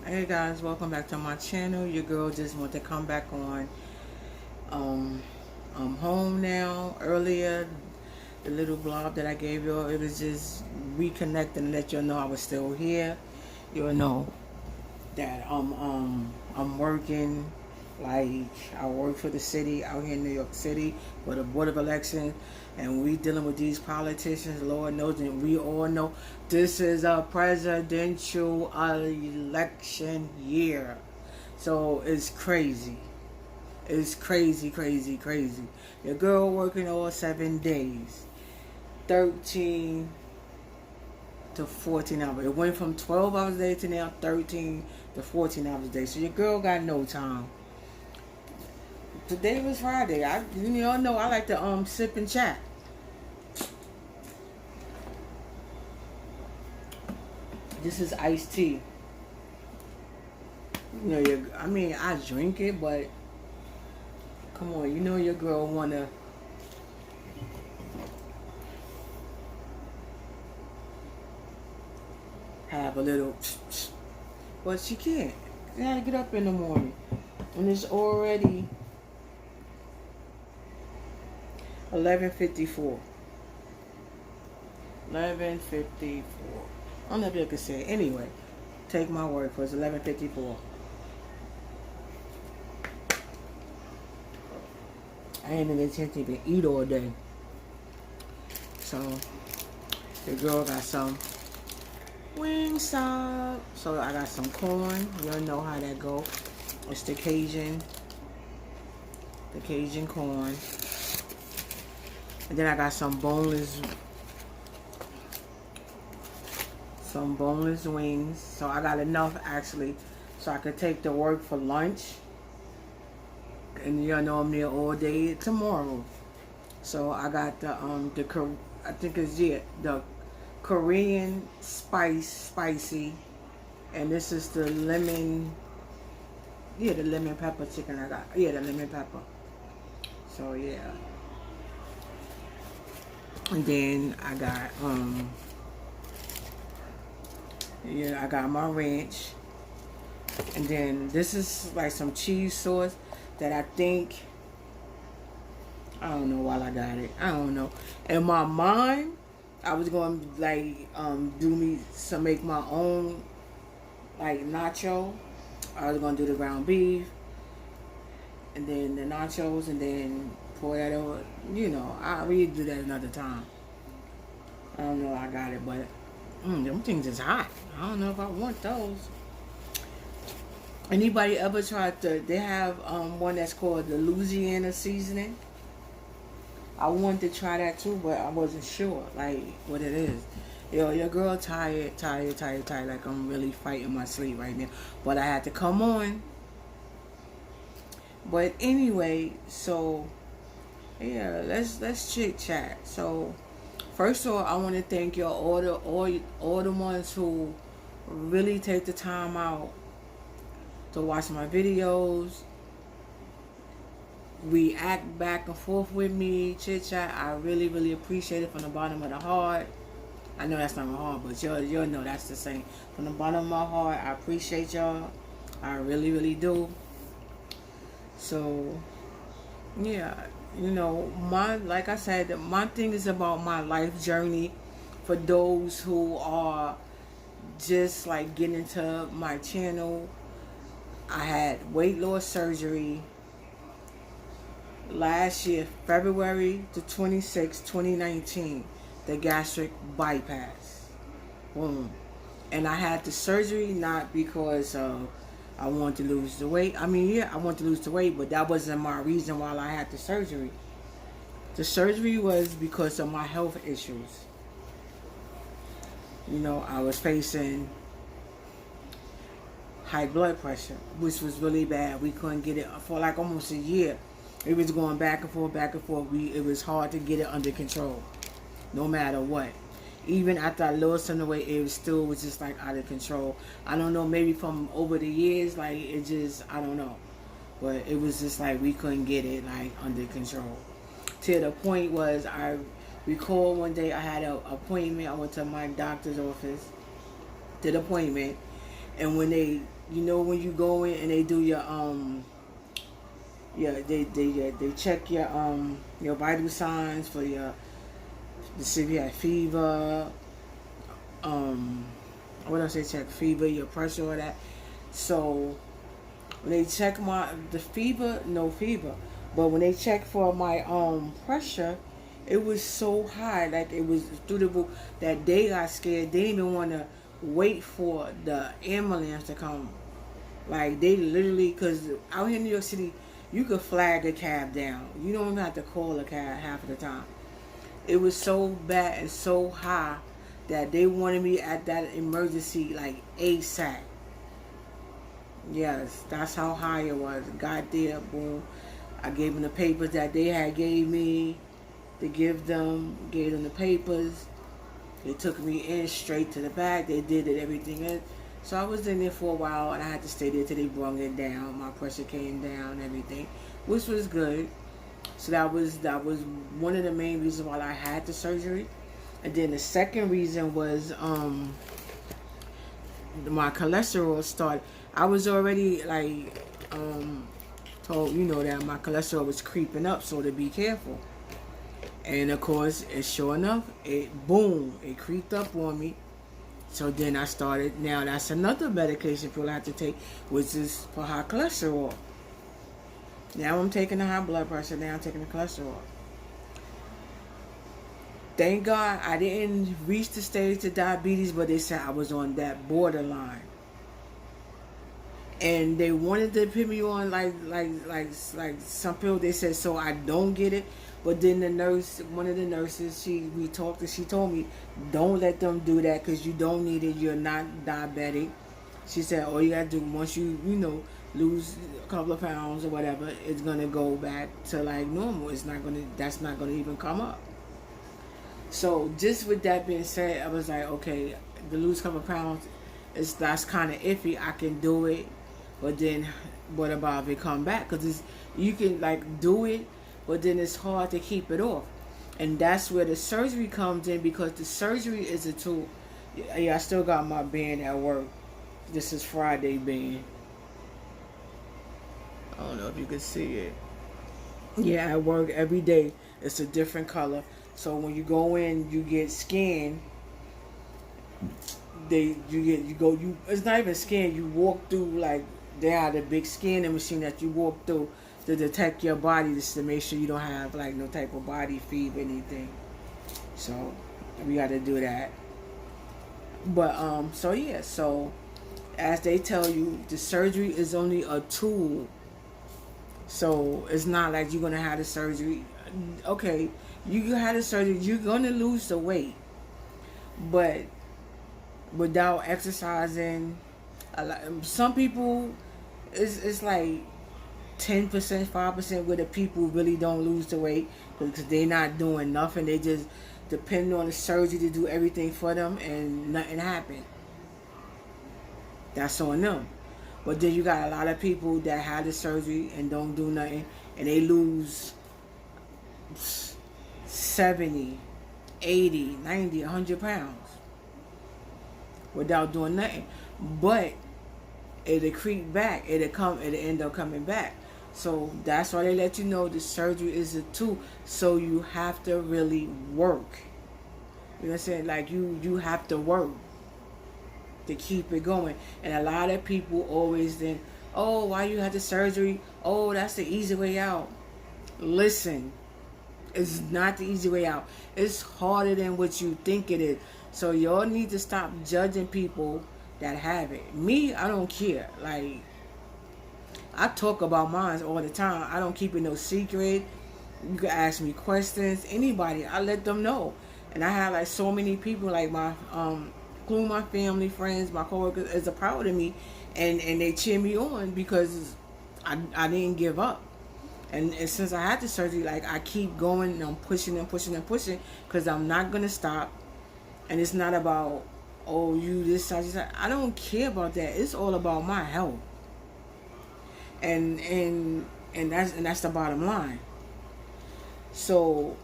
Hey guys, welcome back to my channel. Your girl just want to come back on. I'm home now. Earlier, the little blog that I gave y'all, it was just reconnecting and let y'all know I was still here. You'll know that I'm working. Like, I work for the city out here in New York City for the Board of Elections, and we dealing with these politicians. Lord knows, and we all know this is a presidential election year, so it's crazy. It's crazy, crazy, crazy. Your girl working all 7 days, 13 to 14 hours. It went from 12 hours a day to now 13 to 14 hours a day. So your girl got no time. Today was Friday. You all know I like to sip and chat. This is iced tea. You know, I drink it, but come on, you know your girl wanna have a little, but she can't. She gotta get up in the morning, and it's already 11:54. 11:54. I don't know if you can say it. Anyway, take my word for it. It's 11:54. I ain't been intending to even eat all day. So, the girl got some Wingstop. So, I got some corn. Y'all know how that go. It's the Cajun corn. And then I got some boneless wings. So I got enough actually, so I could take to work for lunch. And y'all know I'm there all day tomorrow. So I got the I think it's the Korean spicy, and this is the lemon. Yeah, the lemon pepper chicken I got. Yeah, the lemon pepper. So yeah. And then I got I got my ranch. And then this is like some cheese sauce that I think, I don't know why I got it. I don't know. In my mind, I was going to like make my own like nacho. I was going to do the ground beef and then the nachos and then pour that over. You know, we do that another time. I don't know I got it, but them things is hot. I don't know if I want those. Anybody ever tried they have one that's called the Louisiana seasoning. I wanted to try that too, but I wasn't sure like what it is. Yo, your girl tired. Like I'm really fighting my sleep right now. But I had to come on. But anyway, so yeah, let's chit chat. So first of all, I want to thank y'all, all the ones who really take the time out to watch my videos, react back and forth with me, chit chat. I really, really appreciate it from the bottom of the heart. I know that's not my heart, but you'll know that's the same. From the bottom of my heart, I appreciate y'all. I really, really do. So yeah, you know, like I said, my thing is about my life journey for those who are just like getting into my channel. I had weight loss surgery last year, February the 26th, 2019, the gastric bypass. Boom. And I had the surgery not because I wanted to lose the weight. I mean, yeah, I wanted to lose the weight, but that wasn't my reason why I had the surgery. The surgery was because of my health issues. You know, I was facing high blood pressure, which was really bad. We couldn't get it for like almost a year. It was going back and forth, back and forth. It was hard to get it under control, no matter what. Even after I lost some of the weight, it still was just like out of control. I don't know, maybe from over the years, like it just, I don't know. But it was just like we couldn't get it like under control. To the point was, I recall one day I had an appointment. I went to my doctor's office, did an appointment, and when they you know, when you go in and they do your yeah, they check your vital signs for your, to see if you have fever, what else they check? Fever, your pressure, all that. So when they check the fever, no fever. But when they check for my pressure, it was so high, like it was through the roof, that they got scared. They didn't even want to wait for the ambulance to come. Like they literally, because out here in New York City, you could flag a cab down. You don't even have to call a cab half of the time. It was so bad and so high that they wanted me at that emergency like ASAP. Yes, that's how high it was. Got there, boom. I gave them the papers that they had gave me to give them. Gave them the papers. They took me in straight to the back. They did it, everything in. So I was in there for a while, and I had to stay there till they brought it down. My pressure came down, everything, which was good. So that was one of the main reasons why I had the surgery. And then the second reason was my cholesterol started. I was already like told, you know, that my cholesterol was creeping up, so to be careful. And of course, sure enough, it creeped up on me. So then I started. Now that's another medication people have to take, which is for high cholesterol. Now I'm taking the high blood pressure. Now I'm taking the cholesterol. Thank God I didn't reach the stage of diabetes, but they said I was on that borderline. And they wanted to put me on like some people. They said so I don't get it. But then the nurse, one of the nurses, she told me, don't let them do that because you don't need it. You're not diabetic. She said all you gotta do once you lose a couple of pounds or whatever, it's gonna go back to like normal. That's not gonna even come up. So just with that being said, I was like, okay, to lose a couple of pounds, that's kind of iffy. I can do it, but then what about if it come back? Because you can like do it, but then it's hard to keep it off. And that's where the surgery comes in, because the surgery is a tool. Yeah, I still got my band at work. This is Friday band. I don't know if you can see it. Yeah, at work every day it's a different color. So when you go in, you get scanned. It's not even scanned. You walk through, like they have a big scanning machine that you walk through to detect your body, just to make sure you don't have like no type of body fever, anything. So we got to do that. But so as they tell you, the surgery is only a tool. So it's not like you're gonna have the surgery. Okay, you had the surgery, you're gonna lose the weight, but without exercising, some people, it's like 10%, 5% where the people really don't lose the weight because they're not doing nothing. They just depend on the surgery to do everything for them, and nothing happened. That's on them. But then you got a lot of people that had the surgery and don't do nothing, and they lose 70, 80, 90, 100 pounds without doing nothing. But it'll creep back. It'll end up coming back. So that's why they let you know the surgery is a tool. So you have to really work. You know what I'm saying? Like you have to work to keep it going. And a lot of people always think, oh, why you had the surgery? Oh, that's the easy way out. Listen, it's not the easy way out. It's harder than what you think it is. So y'all need to stop judging people that have it. Me, I don't care. Like, I talk about mine all the time. I don't keep it no secret. You can ask me questions. Anybody, I let them know. And I have like so many people, like my including my family, friends, my coworkers, is proud of me, and they cheer me on because I didn't give up. And since I had the surgery, like I keep going and I'm pushing and pushing and pushing because I'm not gonna stop. And it's not about, oh, you this size. I don't care about that. It's all about my health. And that's the bottom line. So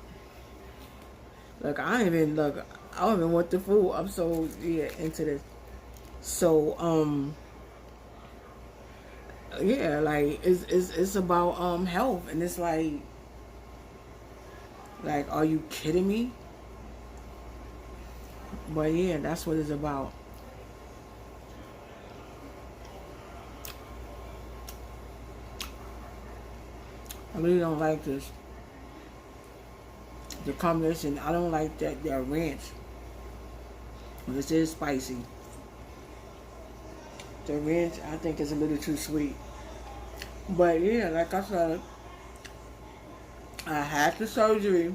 look, I don't even want the food. I'm so into this. So yeah, like it's about health, and it's like are you kidding me? But yeah, that's what it's about. I really don't like this. The combination, I don't like that ranch. This is spicy. The ranch, I think, is a little too sweet. But yeah, like I said, I had the surgery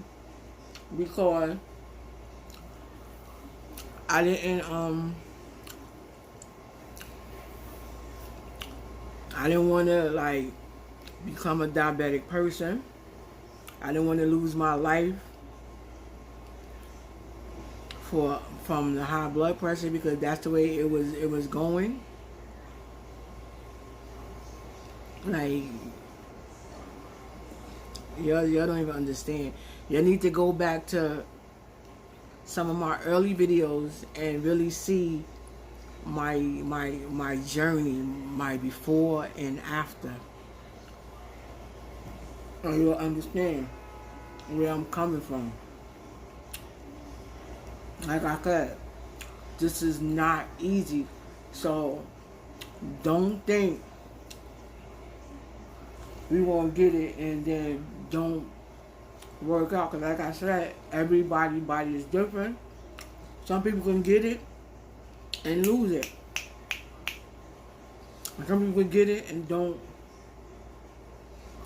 because I didn't want to like become a diabetic person. I didn't want to lose my life from the high blood pressure because that's the way it was going. Like y'all don't even understand. You need to go back to some of my early videos and really see my journey, my before and after. And you'll understand where I'm coming from. Like I said, this is not easy. So don't think we won't get it and then don't work out. Because like I said, everybody's body is different. Some people can get it and lose it. And some people get it and don't.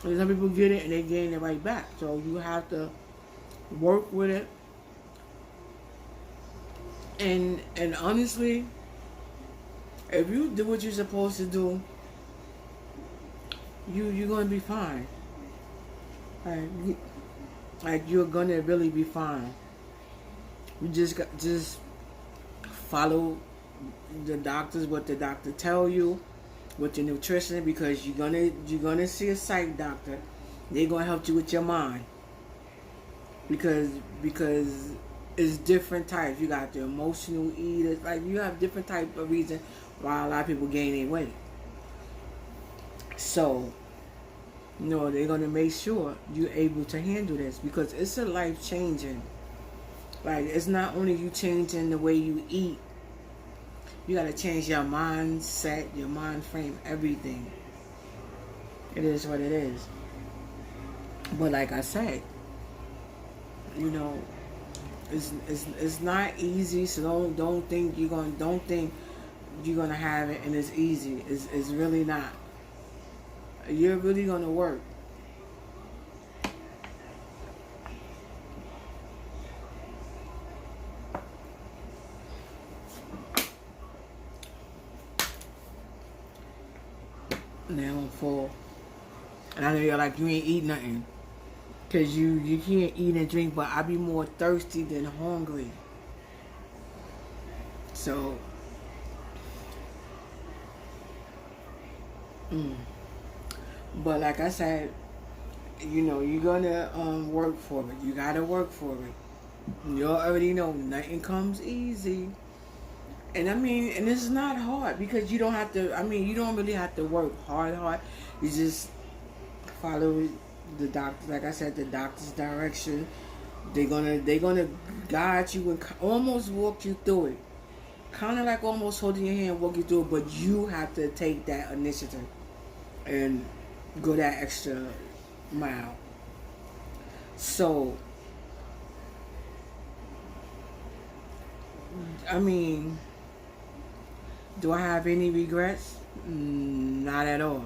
And some people get it and they gain it right back. So you have to work with it. And honestly, if you do what you're supposed to do, you're gonna be fine. Like you're gonna really be fine. You just follow the doctors, what the doctor tell you, with your nutrition, because you're gonna see a psych doctor. They're gonna help you with your mind because it's different types. You got the emotional eaters, like you have different type of reasons why a lot of people gain their weight. So, they're gonna make sure you're able to handle this because it's a life changing. Like it's not only you changing the way you eat, you gotta change your mindset, your mind frame, everything. It is what it is. But like I said, it's not easy. So don't think you're gonna have it and it's easy. It's really not. You're really gonna work. Now I'm full. And I know you're like, you ain't eat nothing. Because you can't eat and drink, but I be more thirsty than hungry. So, but like I said, you're gonna work for it. You gotta work for it. You already know nothing comes easy. And and it's not hard because you don't have to, you don't really have to work hard. You just follow the doctor, like I said, the doctor's direction. They're gonna guide you and almost walk you through it. Kind of like almost holding your hand, walk you through it, but you have to take that initiative and go that extra mile. So, do I have any regrets? Not at all.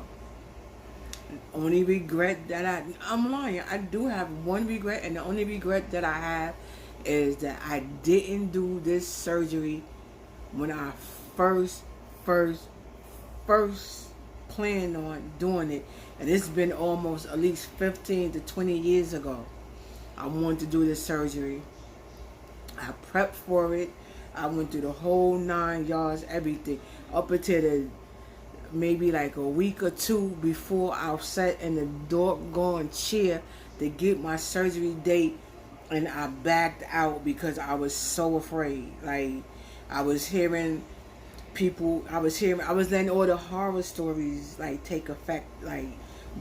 Only regret that I'm lying. I do have one regret, and the only regret that I have is that I didn't do this surgery when I first planned on doing it. And it's been almost at least 15 to 20 years ago. I wanted to do this surgery. I prepped for it. I went through the whole 9 yards, everything, up until maybe like a week or two before I sat in the doggone chair to get my surgery date, and I backed out because I was so afraid. Like I was hearing people, I was letting all the horror stories like take effect, like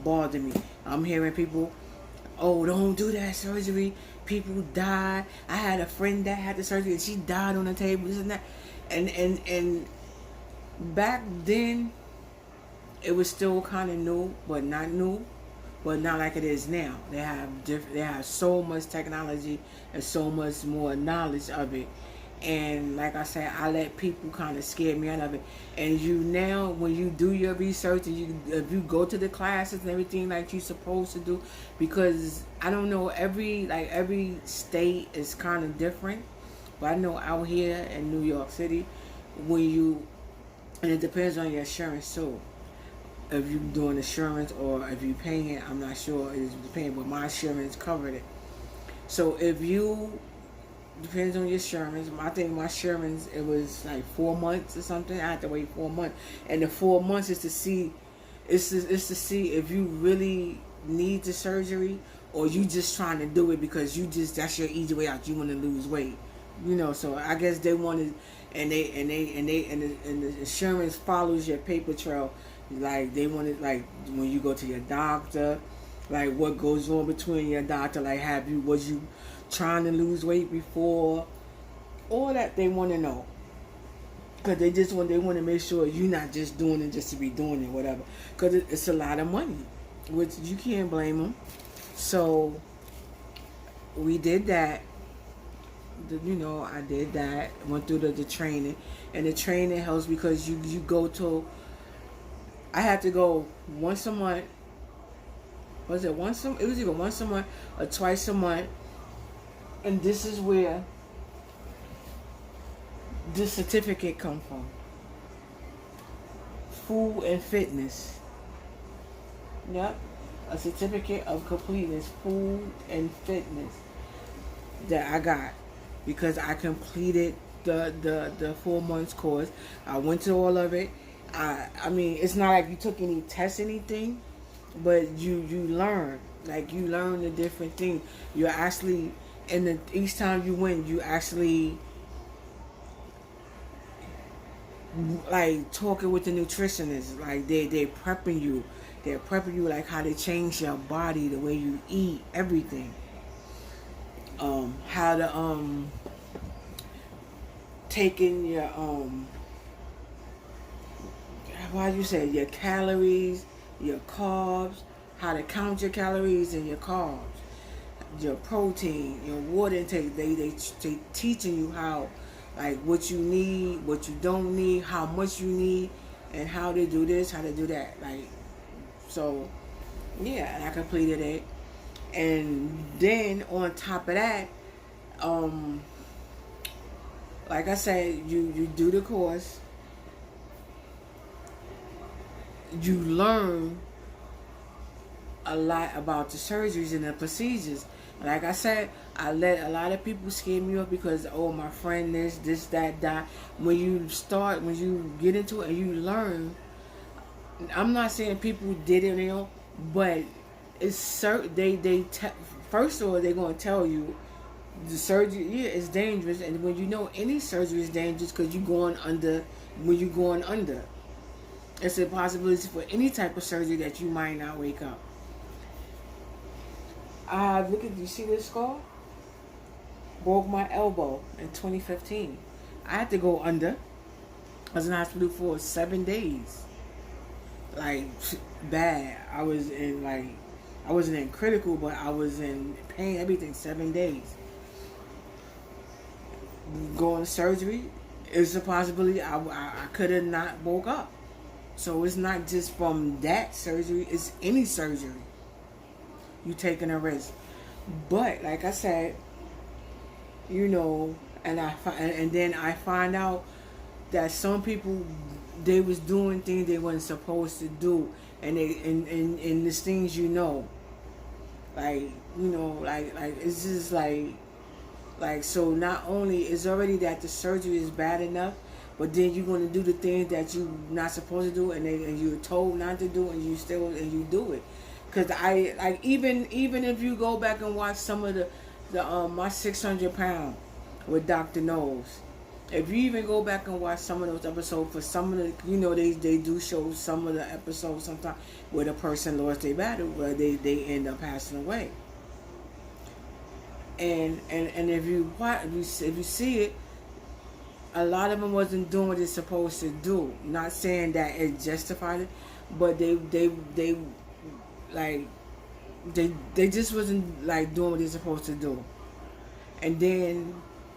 bother me. I'm hearing people, oh, don't do that surgery, people die. I had a friend that had the surgery and she died on the table, this and that. And back then it was still kind of new, but not new, but not like it is now. They have so much technology and so much more knowledge of it. And like I said, I let people kind of scare me out of it. And you now, when you do your research and if you go to the classes and everything like you're supposed to do, because I don't know, every state is kind of different. But I know out here in New York City, and it depends on your insurance too. If you're doing insurance or if you're paying it, I'm not sure. It's depending, but my insurance covered it. So if you depends on your insurance. I think my insurance, it was like 4 months or something. I had to wait 4 months, and the 4 months is to see, it's to see if you really need the surgery or you just trying to do it because that's your easy way out. You want to lose weight, So I guess they wanted, and the insurance follows your paper trail. Like they wanted, like when you go to your doctor, like what goes on between your doctor, like was you trying to lose weight before, all that they want to know, because they want to make sure you're not just doing it just to be doing it, whatever, because it's a lot of money, which you can't blame them. So we did that. I did that, went through the training, and the training helps because you go to, I had to go once a month. Was it once a? It was either once a month or twice a month. And this is where this certificate come from. Food and fitness. Yep. A certificate of completeness, food and fitness, that I got because I completed the 4 months course. I went to all of it. I mean, it's not like you took any tests, anything, but you learn. Like, you learn the different things. You're actually, and each time you win, you actually like talking with the nutritionist. Like they prepping you. They're prepping you like how they change your body, the way you eat, everything. How to taking your why do you say your calories, your carbs, how to count your calories and your carbs, your protein, your water intake. They teaching you how, like, what you need, what you don't need, how much you need, and how to do this, how to do that. Like, so yeah, and I completed it. And then on top of that, like I said, you do the course, you learn a lot about the surgeries and the procedures. Like I said, I let a lot of people scare me off because, oh, my friend this, that. When you get into it and you learn, I'm not saying people did it, but it's certain. First of all, they're going to tell you the surgery, yeah, is dangerous, and when you know any surgery is dangerous because you're going under. When you're going under, it's a possibility for any type of surgery that you might not wake up. Look at, you see this scar? Broke my elbow in 2015. I had to go under. I was in the hospital for 7 days. Like, bad. I wasn't in critical, but I was in pain, everything, 7 days. Going to surgery, it's a possibility I could have not woke up. So it's not just from that surgery, it's any surgery. You taking a risk. But like I said, and then I find out that some people, they was doing things they wasn't supposed to do, and these things, like it's just like so. Not only is already that the surgery is bad enough, but then you're going to do the things that you're not supposed to do, and you're told not to do, and you do it. Because even if you go back and watch some of the my 600 pound with Dr. Knowles, If you even go back and watch some of those episodes, for some of the, they do show some of the episodes sometimes where the person lost their battle, where they end up passing away. And if you watch, if you see it, a lot of them wasn't doing what they're supposed to do. Not saying that it justified it, but they like they just wasn't like doing what they're supposed to do. And then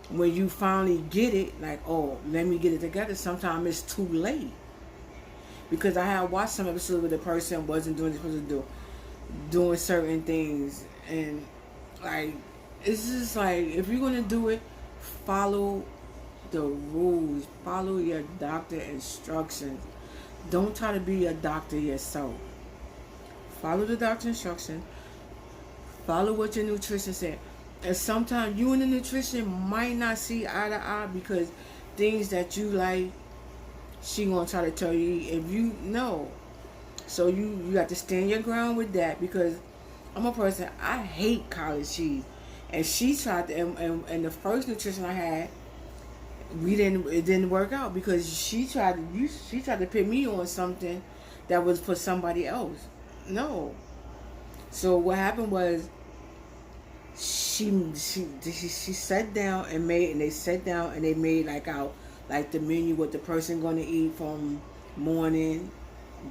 when you finally get it, like, oh, let me get it together, sometimes it's too late. Because I had watched some episodes where the person wasn't doing what they're supposed to do, doing certain things, and like, it's just like, if you're gonna do it, follow the rules, follow your doctor instructions. Don't try to be a doctor yourself. Follow the doctor instructions. Follow what your nutrition said. And sometimes you and the nutrition might not see eye to eye, because things that you like, she gonna try to tell you if you know. So you got to stand your ground with that, because I'm a person, I hate collard cheese. And she tried to, and the first nutrition I had, it didn't work out, because she tried to put me on something that was for somebody else. No. So what happened was, she sat down and they sat down and they made like the menu, what the person gonna eat from morning,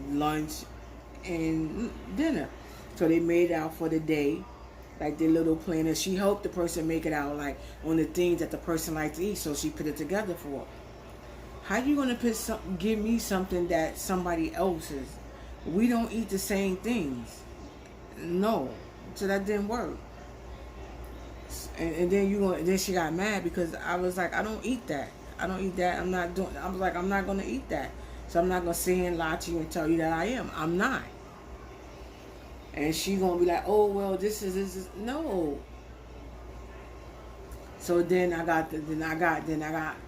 lunch, and dinner. So they made out for the day, like their little plan. And she helped the person make it out, like on the things that the person likes to eat. So she put it together for her. How you gonna give me something that somebody else's? We don't eat the same things. No. So that didn't work. And then she got mad, because I was like, I don't eat that. I was like, I'm not gonna eat that. So I'm not gonna sit here and lie to you and tell you that I am. I'm not. And she gonna be like, oh well, this is no. So then I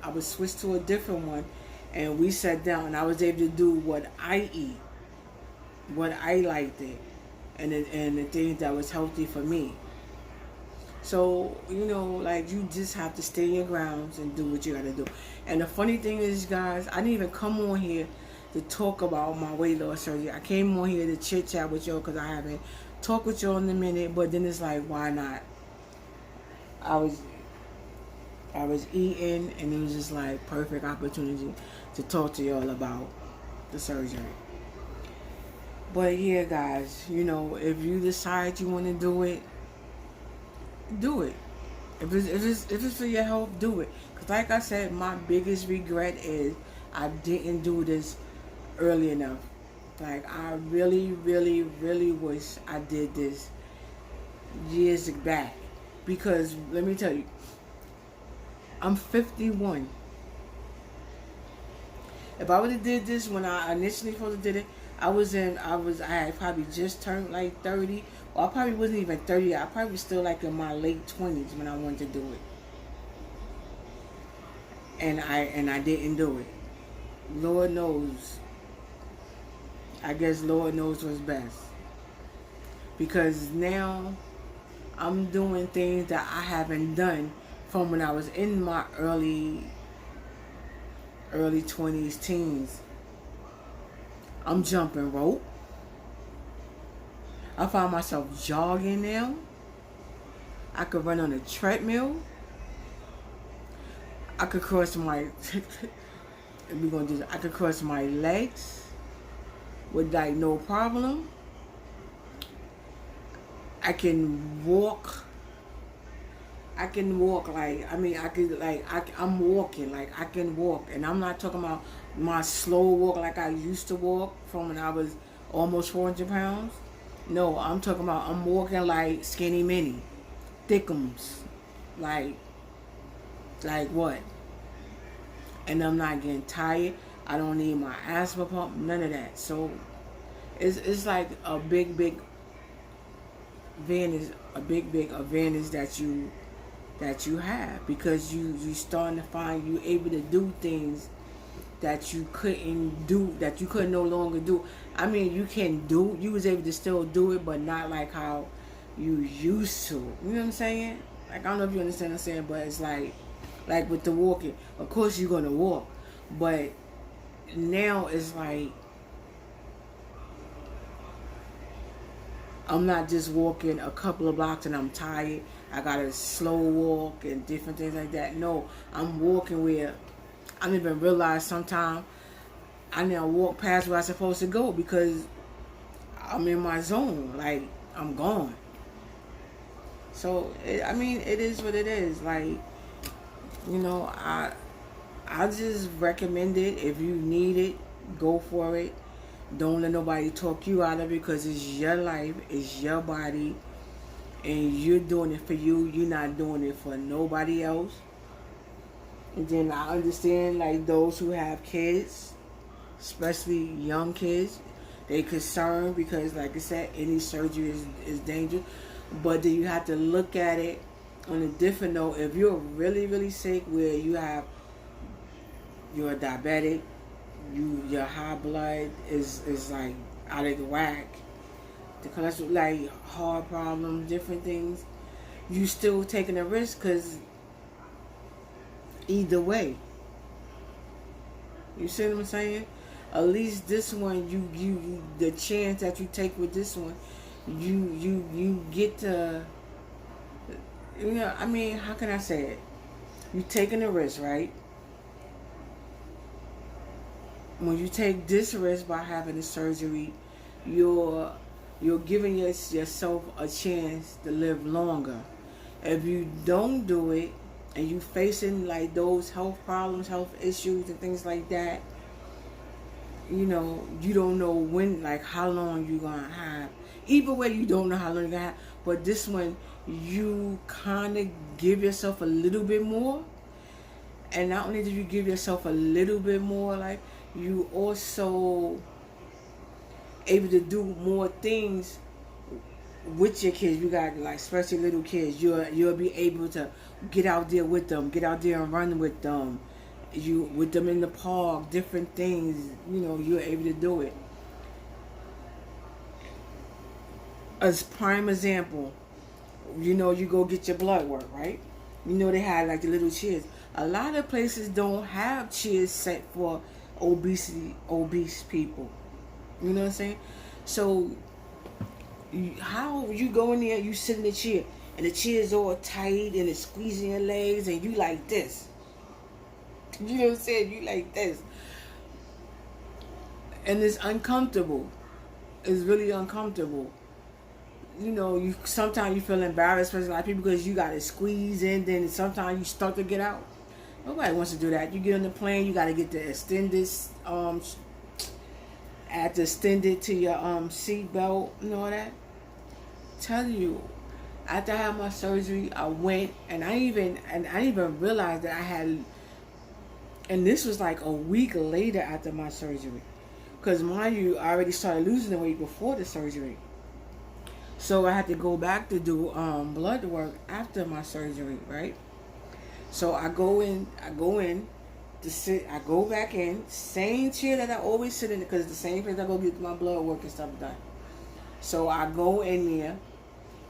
was switched to a different one, and we sat down and I was able to do what I eat, what I liked it, and the things that was healthy for me. So, like, you just have to stay your grounds and do what you gotta do. And the funny thing is, guys, I didn't even come on here to talk about my weight loss surgery. I came on here to chit chat with y'all, because I haven't talked with y'all in a minute. But then it's like, why not? I was eating, and it was just like perfect opportunity to talk to y'all about the surgery. But yeah, guys, if you decide you want to do it, do it. If it's for your health, do it. Because like I said, my biggest regret is I didn't do this early enough. Like, I really, really, really wish I did this years back. Because let me tell you, I'm 51. If I would have did this when I initially supposed to did it, I had probably just turned like 30. Well, I probably wasn't even 30. I probably was still like in my late 20s when I wanted to do it. And I didn't do it. Lord knows. I guess Lord knows what's best. Because now I'm doing things that I haven't done from when I was in my early 20s, teens. I'm jumping rope. I find myself jogging now. I could run on a treadmill. I could cross my I could cross my legs with like no problem. I can walk. I'm walking, like I can walk, and I'm not talking about my slow walk like I used to walk from when I was almost 400 pounds. No, I'm talking about I'm walking like skinny mini, thickums, like what? And I'm not getting tired. I don't need my asthma pump, none of that. So it's like a big advantage, that you have, because you starting to find you able to do things that you could no longer do. I mean, you was able to still do it, but not like how you used to. You know what I'm saying? Like, I don't know if you understand what I'm saying, but it's like Like with the walking, of course you're gonna walk, but now it's like I'm not just walking a couple of blocks and I'm tired. I gotta slow walk and different things like that. No, I'm walking where I don't even realize sometimes I now walk past where I'm supposed to go because I'm in my zone. Like, I'm gone. So, I mean, it is what it is. Like, you know, I just recommend it. If you need it, go for it. Don't let nobody talk you out of it because it's your life, it's your body, and you're doing it for you. You're not doing it for nobody else. And then I understand, like, those who have kids, especially young kids, they concerned because, like I said, any surgery is dangerous. But then you have to look at it on a different note. If you're really, really sick, where you're a diabetic, your high blood is like out of the whack, the cholesterol, like heart problems, different things, you still taking a risk because either way, you see what I'm saying? At least this one, you the chance that you take with this one, you get to, you know, I mean, how can I say it? You taking a risk, right? When you take this risk by having the surgery, you're giving yourself a chance to live longer. If you don't do it and you facing like those health problems, health issues and things like that, you know, you don't know when, like how long you're gonna have. Either way, you don't know how long you're gonna have. But this one, you kind of give yourself a little bit more. And not only do you give yourself a little bit more, like, you also able to do more things with your kids. You got, like, especially little kids. You'll be able to get out there with them, get out there and run with them. You with them in the park, different things. You know, you're able to do it. As prime example, you know, you go get your blood work, right? You know they had like the little chairs. A lot of places don't have chairs set for obese people. You know what I'm saying? So how you go in there, you sit in the chair, and the chair is all tight and it's squeezing your legs, and you like this. You know what I'm saying? You like this, and it's uncomfortable. It's really uncomfortable. You know, you sometimes you feel embarrassed, especially like people, because you got to squeeze in. Then sometimes you start to get out. Nobody wants to do that. You get on the plane, you got to get the extended, at the extended to your seat belt and all that. Tell you, after I had my surgery, I went and I didn't even realize that I had. And this was like a week later after my surgery, because mind you, I already started losing the weight before the surgery. So I had to go back to do blood work after my surgery, right? So I go in to sit. I go back in, same chair that I always sit in, because it's the same place I go get my blood work and stuff done. So I go in there,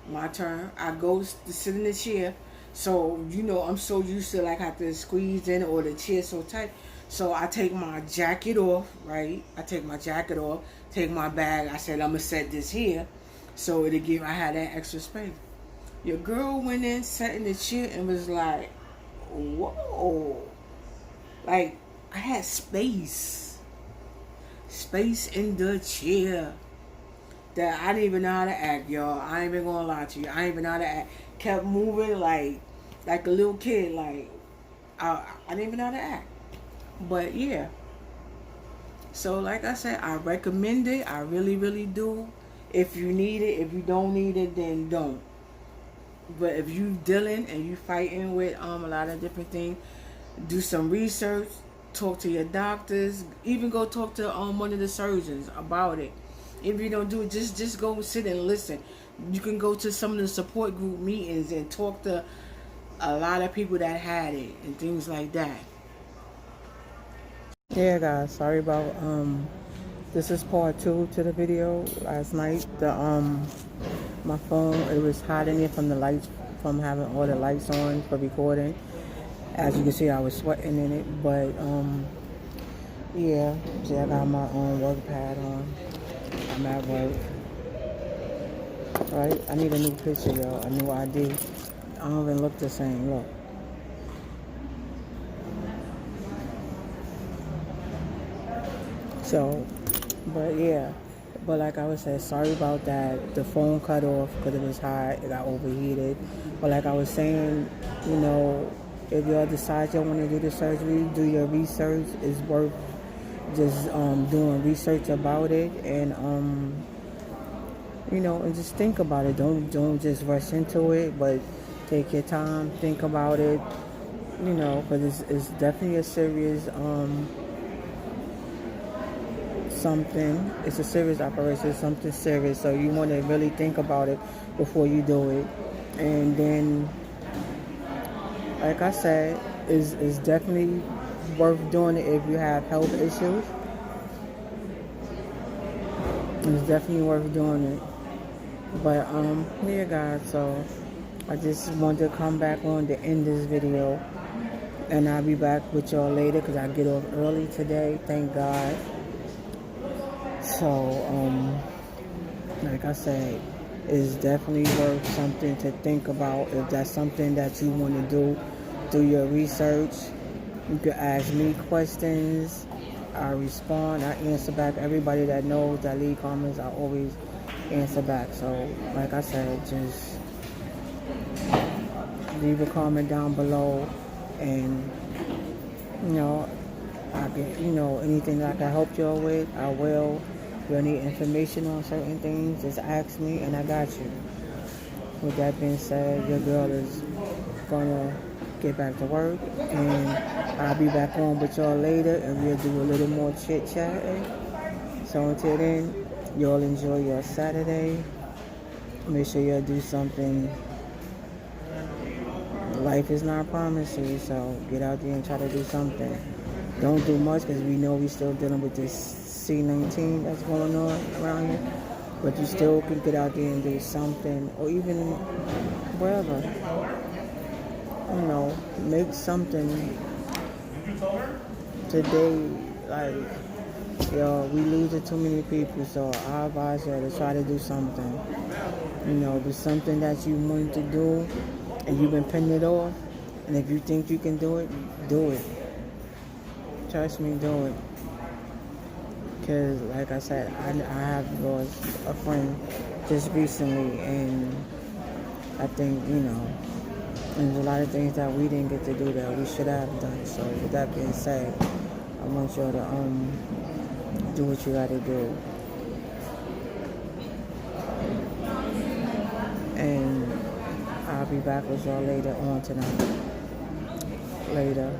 my turn. I go to sit in the chair. So, you know, I'm so used to like have to squeeze in, or the chair so tight. So I take my jacket off, right? I take my jacket off, take my bag. I said, I'm gonna set this here. So I had that extra space. Your girl went in, sat in the chair, and was like, whoa. Like, I had space. Space in the chair. That I didn't even know how to act, y'all. I ain't even gonna lie to you. I ain't even know how to act. Kept moving like a little kid. Like, I didn't even know how to act. But, yeah. So, like I said, I recommend it. I really, really do. If you need it, if you don't need it, then don't. But if you dealing and you fighting with a lot of different things, do some research, talk to your doctors, even go talk to one of the surgeons about it. If you don't do it, just go sit and listen. You can go to some of the support group meetings and talk to a lot of people that had it and things like that. Yeah, guys, sorry about this is part 2 to the video. Last night, my phone, it was hot in here from the lights, from having all the lights on for recording, As you can see, I was sweating in it, but yeah. See, I got my own work pad on. I'm at work. Right? I need a new picture, yo. A new ID. I don't even look the same. Look. So, but yeah. But like I was saying, sorry about that. The phone cut off because it was hot. It got overheated. But like I was saying, you know, if y'all decide y'all want to do the surgery, do your research. It's worth just doing research about it, and you know, and just think about it. Don't just rush into it, but take your time, think about it. You know, because it's definitely a serious something. It's a serious operation, something serious. So you want to really think about it before you do it. And then, like I said, is definitely worth doing it if you have health issues. It's definitely worth doing it. But yeah, guys. So I just wanted to come back on to end this video, and I'll be back with y'all later because I get off early today. Thank God. So like I said, it's definitely worth something to think about. If that's something that you want to do your research. You can ask me questions. I respond. I answer back. Everybody that knows that leave comments, I always answer back. So like I said, just leave a comment down below, and you know, I can, you know, anything that I can help y'all with, I will. If you need information on certain things, just ask me and I got you. With that being said, your girl is gonna get back to work, and I'll be back on with y'all later, and we'll do a little more chit chatting. So until then, y'all enjoy your Saturday. Make sure y'all do something. Life is not promised you, so get out there and try to do something. Don't do much because we know we still dealing with this C-19 that's going on around here. But you still can get out there and do something, or even wherever. You know, make something today. Like, yo, we losing too many people, so I advise you to try to do something. You know, do something that you wanted to do, and you've been putting it off. And if you think you can do it, do it. Trust me, do it. Because, like I said, I have lost a friend just recently, and I think, you know, there's a lot of things that we didn't get to do that we should have done. So, with that being said, I want y'all to do what you gotta do. And I'll be back with y'all later on tonight. Later.